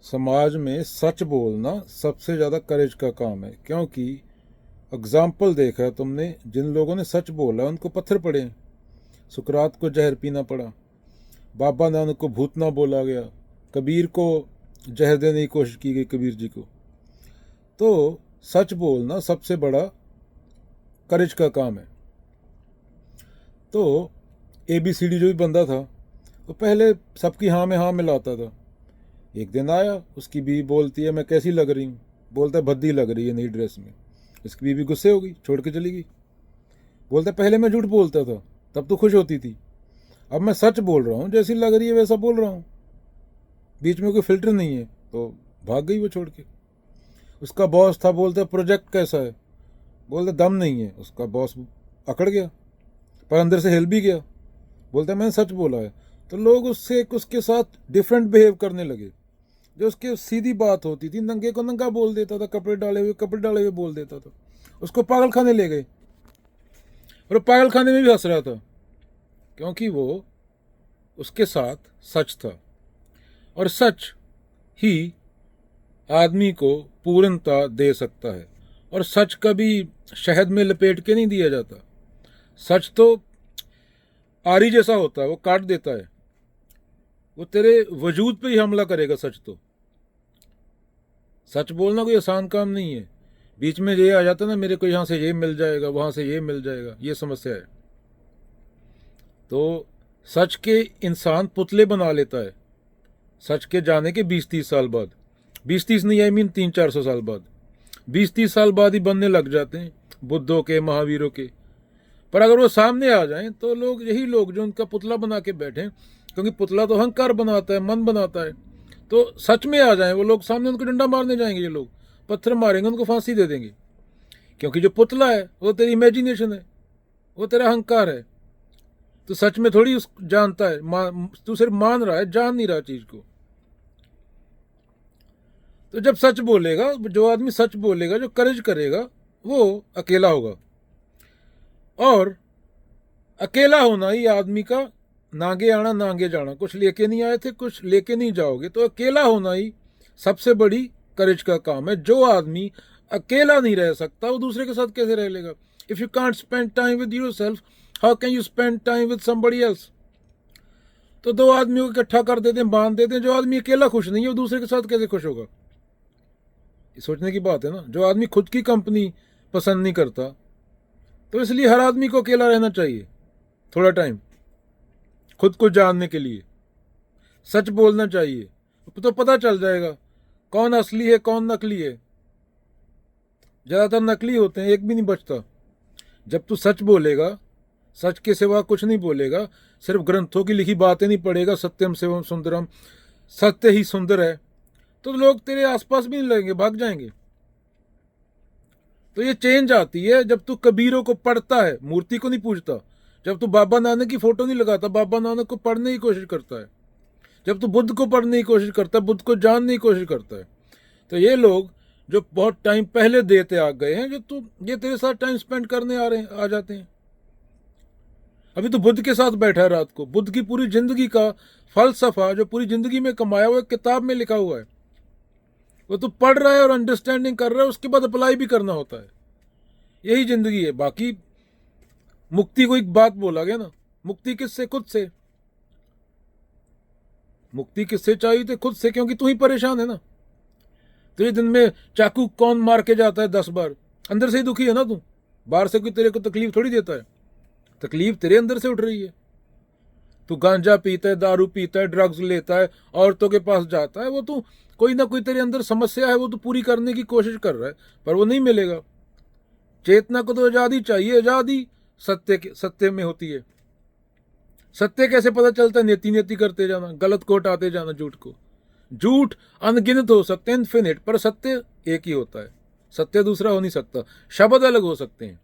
समाज में सच बोलना सबसे ज़्यादा करेज का काम है, क्योंकि एग्जाम्पल देखा है तुमने, जिन लोगों ने सच बोला उनको पत्थर पड़े। सुकरात को जहर पीना पड़ा, बाबा नानक को भूतना बोला गया, कबीर को जहर देने की कोशिश की गई, कबीर जी को। तो सच बोलना सबसे बड़ा करेज का काम है। तो ABCD जो भी बंदा था वो पहले सबकी हाँ में हाँ मिलाता था। एक दिन आया, उसकी बीवी बोलती है मैं कैसी लग रही हूँ, बोलता है भद्दी लग रही है नई ड्रेस में। इसकी बीवी गुस्से हो गई, छोड़ के चली गई। बोलता पहले मैं झूठ बोलता था तब तो खुश होती थी, अब मैं सच बोल रहा हूँ, जैसी लग रही है वैसा बोल रहा हूँ, बीच में कोई फिल्टर नहीं है। तो भाग गई वो छोड़ के। उसका बॉस था, बोलता प्रोजेक्ट कैसा है, बोलता दम नहीं है। उसका बॉस अकड़ गया, पर अंदर से हिल भी गया। बोलता मैंने सच बोला है। तो लोग उसके साथ डिफरेंट बिहेव करने लगे। जो उसके सीधी बात होती थी, नंगे को नंगा बोल देता था, कपड़े डाले हुए बोल देता था। उसको पागल खाने ले गए, और पागल खाने में भी हंस रहा था, क्योंकि वो उसके साथ सच था। और सच ही आदमी को पूर्णता दे सकता है। और सच कभी शहद में लपेट के नहीं दिया जाता। सच तो आरी जैसा होता है, वो काट देता है, वो तेरे वजूद पे ही हमला करेगा। सच बोलना कोई आसान काम नहीं है। बीच में ये आ जाता है ना, मेरे को यहाँ से ये मिल जाएगा, वहाँ से ये मिल जाएगा, ये समस्या है। तो सच के इंसान पुतले बना लेता है, सच के जाने के 20-30 साल बाद। 20-30 नहीं, आई मीन 300-400 साल बाद, 20-30 साल बाद ही बनने लग जाते हैं बुद्धों के, महावीरों के। पर अगर वो सामने आ जाएं तो लोग, यही लोग जो उनका पुतला बना के बैठे, क्योंकि पुतला तो अहंकार बनाता है, मन बनाता है, तो सच में आ जाएं वो लोग सामने, उनको डंडा मारने जाएंगे, ये लोग पत्थर मारेंगे, उनको फांसी दे देंगे। क्योंकि जो पुतला है वो तेरी इमेजिनेशन है, वो तेरा अहंकार है। तो सच में थोड़ी उस जानता है, तू सिर्फ मान रहा है, जान नहीं रहा चीज को। तो जब सच बोलेगा, जो आदमी सच बोलेगा, जो करेज करेगा, वो अकेला होगा। और अकेला होना ही आदमी का नागे आना नागे जाना। कुछ लेके नहीं आए थे, कुछ लेके नहीं जाओगे। तो अकेला होना ही सबसे बड़ी करेज का काम है। जो आदमी अकेला नहीं रह सकता, वो दूसरे के साथ कैसे रह लेगा? If you can't spend time with yourself, how can you spend time with somebody else? तो दो आदमियों को इकट्ठा कर देते हैं, बांध देते हैं। जो आदमी अकेला खुश नहीं है, वो दूसरे के साथ कैसे खुश होगा? ये सोचने की बात है ना। जो आदमी खुद की कंपनी पसंद नहीं करता, तो इसलिए हर आदमी को अकेला रहना चाहिए थोड़ा टाइम, खुद को जानने के लिए। सच बोलना चाहिए, तो पता चल जाएगा कौन असली है, कौन नकली है। ज्यादातर नकली होते हैं, एक भी नहीं बचता। जब तू सच बोलेगा, सच के सिवा कुछ नहीं बोलेगा, सिर्फ ग्रंथों की लिखी बातें नहीं पढ़ेगा, सत्यम सेवम सुंदरम, सत्य ही सुंदर है, तो लोग तेरे आसपास भी नहीं लगेंगे, भाग जाएंगे। तो ये चेंज आती है जब तू कबीरों को पढ़ता है, मूर्ति को नहीं पूजता। जब तू बाबा नानक की फोटो नहीं लगाता, बाबा नानक को पढ़ने की कोशिश करता है। जब तू बुद्ध को पढ़ने की कोशिश करता है, बुद्ध को जानने की कोशिश करता है। तो ये लोग जो बहुत टाइम पहले देते आ गए हैं, जो तू ये तेरे साथ टाइम स्पेंड करने आ जाते हैं। अभी तो बुद्ध के साथ बैठा है रात को। बुद्ध की पूरी जिंदगी का फलसफा, जो पूरी जिंदगी में कमाया हुआ, किताब में लिखा हुआ है, वो तो पढ़ रहा है और अंडरस्टैंडिंग कर रहा है, उसके बाद अप्लाई भी करना होता है। यही जिंदगी है। बाकी मुक्ति को एक बात बोला गया ना, मुक्ति किससे? खुद से। मुक्ति किससे चाहिए? तो खुद से, क्योंकि तू ही परेशान है ना। तुझे दिन में चाकू कौन मार के जाता है 10 बार? अंदर से ही दुखी है ना तू। बाहर से कोई तेरे को तकलीफ थोड़ी देता है, तकलीफ तेरे अंदर से उठ रही है। तू गांजा पीता है, दारू पीता है, ड्रग्स लेता है, औरतों के पास जाता है, वो तू कोई ना कोई तेरे अंदर समस्या है, वो तू पूरी करने की कोशिश कर रहा है, पर वो नहीं मिलेगा। चेतना को तो आजादी चाहिए। आजादी सत्य में होती है। सत्य कैसे पता चलता है? नेति नेति करते जाना, गलत को हटाते जाना, झूठ को। झूठ अनगिनत हो सकते हैं, इन्फिनिट, पर सत्य एक ही होता है। सत्य दूसरा हो नहीं सकता। शब्द अलग हो सकते हैं,